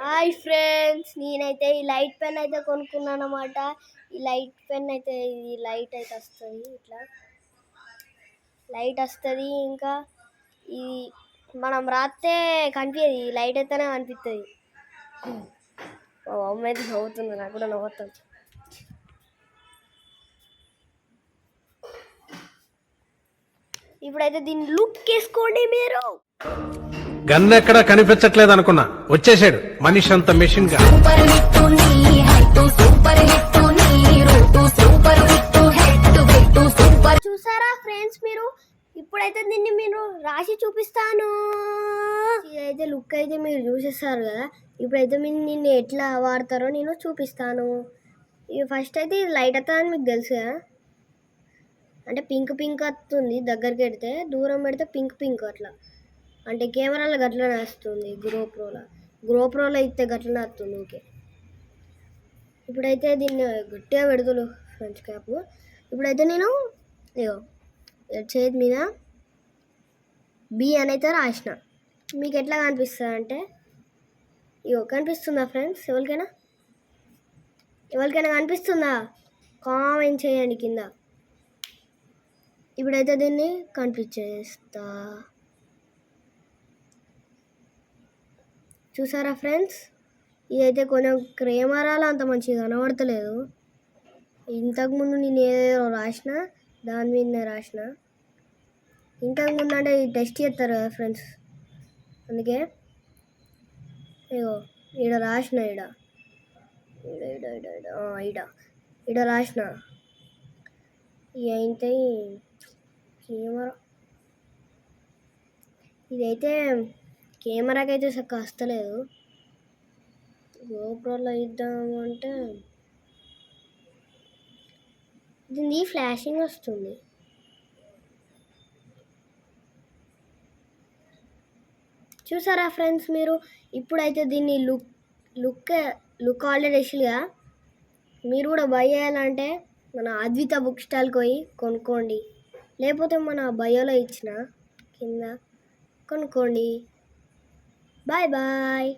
Hi friends, నేనైతే ఈ light pen అయితే కొనుక్కున్నాను అన్నమాట. ఈ లైట్ పెన్ అయితే ఈ లైట్ అయితే వస్తుంది, ఇట్లా లైట్ వస్తుంది. ఇంకా ఈ మనం రాస్తే కనిపించదు, ఈ లైట్ అయితేనే కనిపిస్తుంది. మా అమ్మ అయితే నవ్వుతుంది, నాకు కూడా నవ్వుతుంది. ఇప్పుడైతే దీన్ని లుక్ వేసుకోండి మీరు. గన్ ఎక్కడ కనిపించట్లేదు అనుకున్నా, వచ్చేసాడు మనిషి అంత మెషిన్ గా. చూసారా ఫ్రెండ్స్ మీరు? ఇప్పుడైతే దీన్ని మీరు రాసి చూపిస్తాను. ఇదైతే లుక్ అయితే మీరు చూసేస్తారు కదా. ఇప్పుడైతే మీరు నిన్ను ఎట్లా వాడతారో నేను చూపిస్తాను. ఫస్ట్ అయితే ఇది లైట్ అవుతుందని మీకు తెలుసు కదా, అంటే పింక్ పింక్ వస్తుంది దగ్గరికి పెడితే, దూరం పెడితే పింక్ పింక్ అట్లా. అంటే కెమెరాలో గట్లనే వస్తుంది, గ్రోప్రోలో ఇస్తే గట్లనే వస్తుంది. ఓకే, ఇప్పుడైతే దీన్ని గట్టిగా పెడుతులు ఫ్రెంచ్ క్యాప్. ఇప్పుడైతే నేను ఇగో చేతి మీద బి అని అయితే రాసిన. మీకు ఎట్లా కనిపిస్తుంది అంటే, ఇగో కనిపిస్తుందా ఫ్రెండ్స్? ఎవరికైనా కనిపిస్తుందా? కామెంట్ చేయండి కింద. ఇప్పుడైతే దీన్ని కనిపించేస్తా. చూసారా ఫ్రెండ్స్? ఇదైతే కొంచెం కెమెరాలో అంత మంచిగా కనబడతలేదు. ఇంతకుముందు నేను ఏదో రాసిన దాని మీదనే రాసిన. ఇంతకుముందు అంటే టెస్ట్ చేస్తారు కదా ఫ్రెండ్స్, అందుకే ఇగో ఈడ రాసిన, ఈడ రాసిన. అయితే కెమెరా ఇదైతే కెమెరాకైతే చక్కగా వస్తలేదు. గోప్రోలో ఇద్దాము అంటే దీన్ని ఫ్లాషింగ్ వస్తుంది. చూసారా ఫ్రెండ్స్ మీరు? ఇప్పుడైతే దీన్ని లుక్ ఆల్రెడీ వేసిగా. మీరు కూడా బై చేయాలంటే మన అద్విత బుక్ స్టాల్కి పోయి కొనుక్కోండి, లేకపోతే మన బయోలో ఇచ్చిన కింద కొనుక్కోండి. Bye bye.